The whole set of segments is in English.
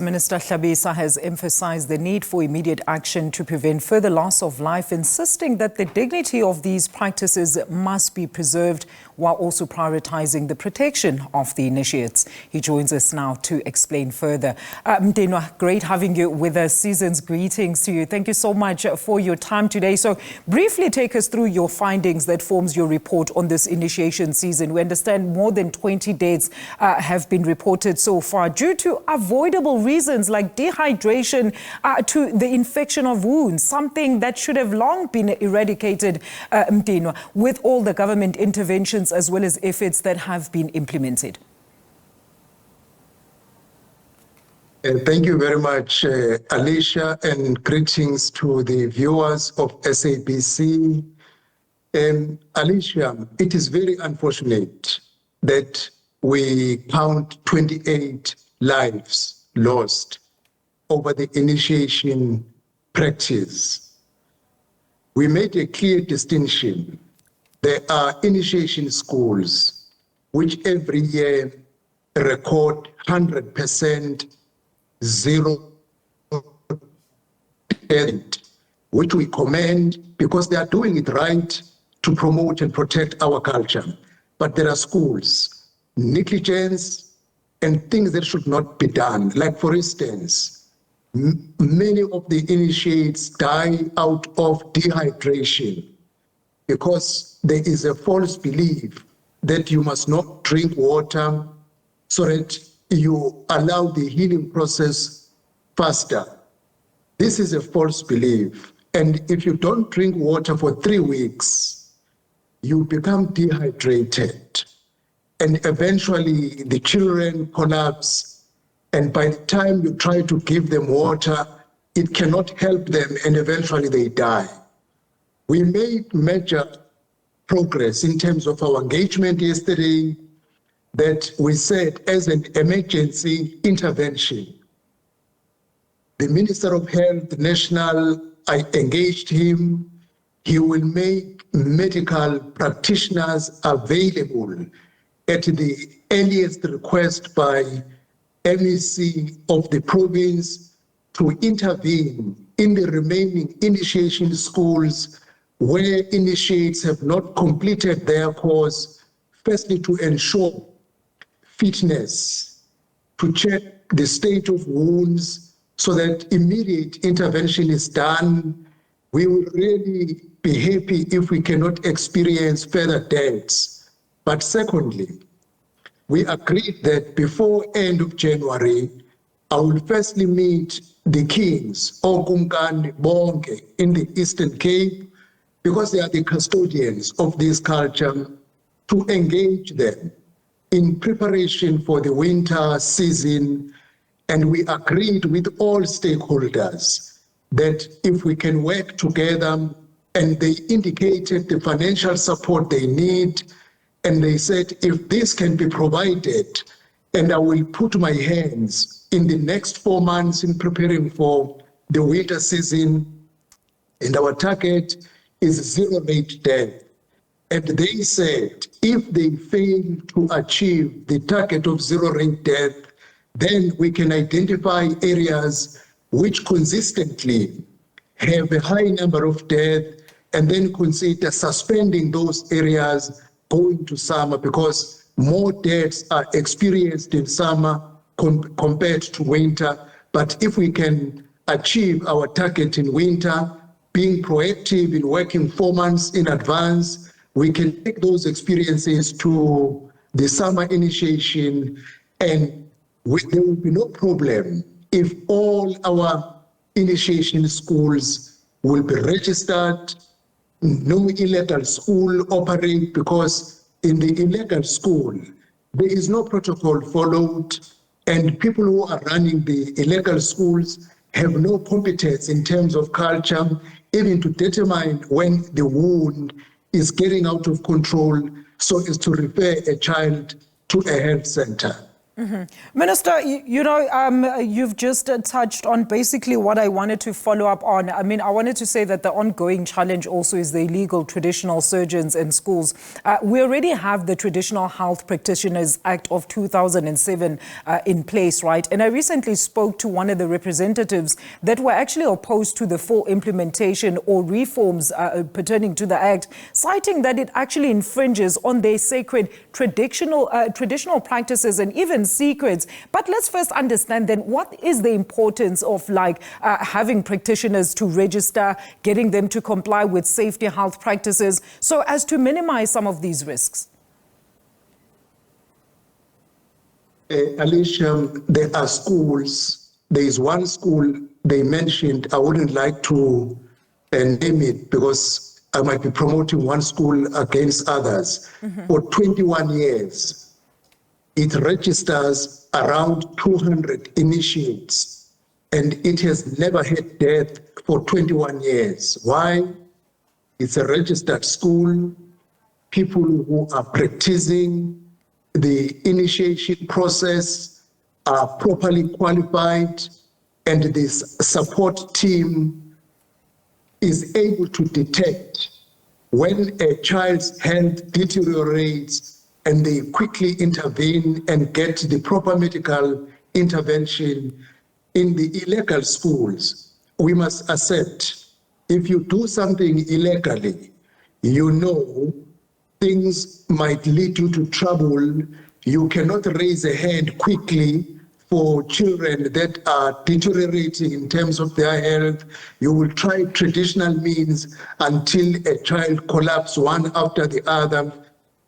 Minister Hlabisa has emphasized the need for immediate action to prevent further loss of life, insisting that the dignity of these practices must be preserved while also prioritizing the protection of the initiates. He joins us now to explain further. Mdenwa, great having you with us. Season's greetings to you. Thank you so much for your time today. So briefly take us through your findings that forms your report on this initiation season. We understand more than 20 deaths have been reported so far due to avoidable reasons like dehydration to the infection of wounds, something that should have long been eradicated, Mdenwa, with all the government interventions as well as efforts that have been implemented. Thank you very much, Alicia, and greetings to the viewers of SABC. Alicia, it is very unfortunate that we count 28 lives lost over the initiation practice. We made a clear distinction. There are initiation schools which every year record 100% zero death, which we commend because they are doing it right to promote and protect our culture. But there are schools, negligence, and things that should not be done. Like, for instance, many of the initiates die out of dehydration because there is a false belief that you must not drink water so that you allow the healing process faster. This is a false belief. And if you don't drink water for 3 weeks, you become dehydrated. And eventually the children collapse. And by the time you try to give them water, it cannot help them, and eventually they die. We made major progress in terms of our engagement yesterday, that we said as an emergency intervention. The Minister of Health National, I engaged him. He will make medical practitioners available at the earliest request by MEC of the province to intervene in the remaining initiation schools where initiates have not completed their course, firstly to ensure fitness, to check the state of wounds so that immediate intervention is done. We will really be happy if we cannot experience further deaths. But secondly, we agreed that before end of January, I will firstly meet the kings, Okumkani, Bonke, in the Eastern Cape, because they are the custodians of this culture, to engage them in preparation for the winter season. And we agreed with all stakeholders that if we can work together, and they indicated the financial support they need, and they said, if this can be provided, and I will put my hands in the next 4 months in preparing for the winter season, and our target is 0 rate death. And they said, if they fail to achieve the target of 0 rate death, then we can identify areas which consistently have a high number of deaths, and then consider suspending those areas going to summer, because more deaths are experienced in summer compared to winter. But if we can achieve our target in winter, being proactive in working 4 months in advance, we can take those experiences to the summer initiation, and there will be no problem if all our initiation schools will be registered. No illegal school operate, because in the illegal school, there is no protocol followed, and people who are running the illegal schools have no competence in terms of culture, even to determine when the wound is getting out of control so as to refer a child to a health center. Minister, you've just touched on basically what I wanted to follow up on. I mean, I wanted to say that the ongoing challenge also is the illegal traditional surgeons in schools. We already have the Traditional Health Practitioners Act of 2007 in place, right? And I recently spoke to one of the representatives that were actually opposed to the full implementation or reforms pertaining to the act, citing that it actually infringes on their sacred traditional practices and even secrets. But let's first understand then, what is the importance of having practitioners to register, getting them to comply with safety health practices so as to minimize some of these risks? Alicia, there are schools. There is one school they mentioned. I wouldn't like to name it because I might be promoting one school against others. For 21 years. It registers around 200 initiates, and it has never had death for 21 years. Why? It's a registered school. People who are practicing the initiation process are properly qualified, and this support team is able to detect when a child's health deteriorates, and they quickly intervene and get the proper medical intervention. In the illegal schools, we must accept, if you do something illegally, things might lead you to trouble. You cannot raise a hand quickly for children that are deteriorating in terms of their health. You will try traditional means until a child collapses one after the other.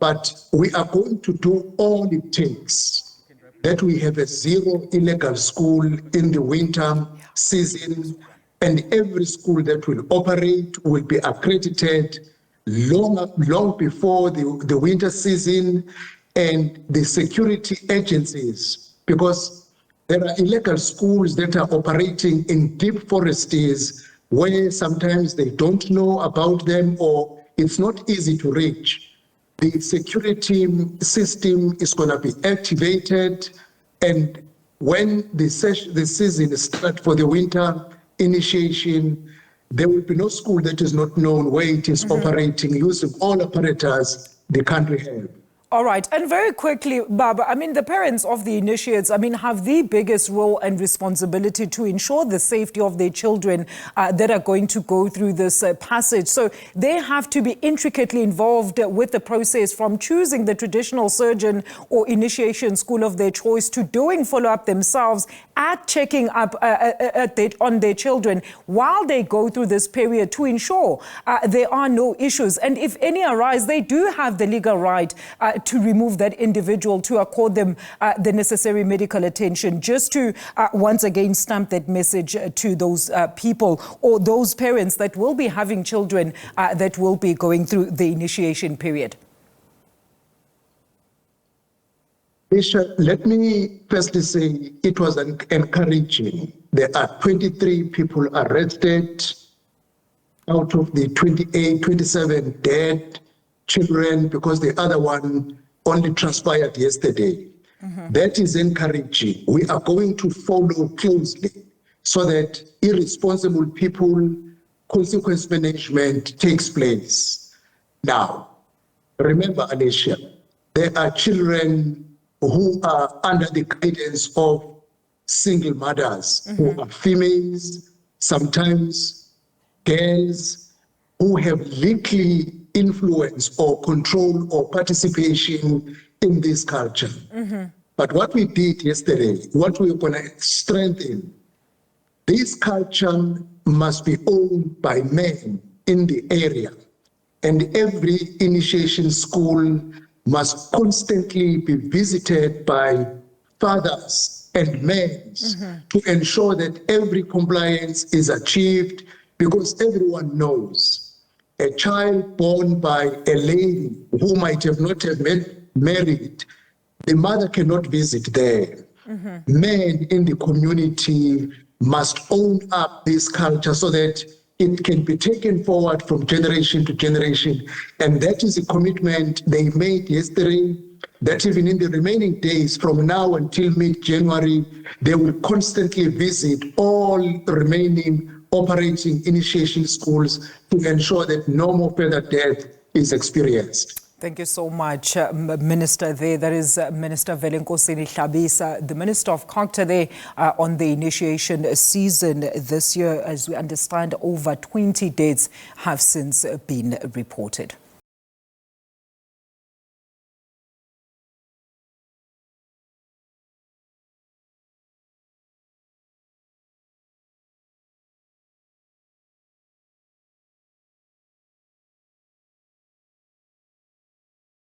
But we are going to do all it takes that we have a zero illegal school in the winter season, and every school that will operate will be accredited long before the winter season, and the security agencies, because there are illegal schools that are operating in deep forests where sometimes they don't know about them or it's not easy to reach. The security system is going to be activated, and when the season starts for the winter initiation, there will be no school that is not known where it is operating, using all apparatus the country has. All right. And very quickly, Baba, I mean, the parents of the initiates, have the biggest role and responsibility to ensure the safety of their children that are going to go through this passage. So they have to be intricately involved with the process, from choosing the traditional surgeon or initiation school of their choice to doing follow-up themselves, at checking up on their children while they go through this period to ensure there are no issues. And if any arise, they do have the legal right to remove that individual, to accord them the necessary medical attention, just to once again stamp that message to those people or those parents that will be having children that will be going through the initiation period. Bishop, let me firstly say it was encouraging. There are 23 people arrested out of the 27 dead children, because the other one only transpired yesterday. That is encouraging. We are going to follow closely so that irresponsible people, consequence management takes place. Now, remember, Alicia, there are children who are under the guidance of single mothers, who are females, sometimes girls, who have little influence or control or participation in this culture. But what we did yesterday, what we're going to strengthen, this culture must be owned by men in the area. And every initiation school must constantly be visited by fathers and men to ensure that every compliance is achieved, because everyone knows a child born by a lady who might have not have married, the mother cannot visit there. Men in the community must own up this culture so that it can be taken forward from generation to generation. And that is a commitment they made yesterday. that even in the remaining days from now until mid-January, they will constantly visit all remaining operating initiation schools to ensure that no more further death is experienced. Thank you so much, Minister there. That is Minister Hlabisa, the Minister of CoGTA there on the initiation season this year. As we understand, over 20 deaths have since been reported.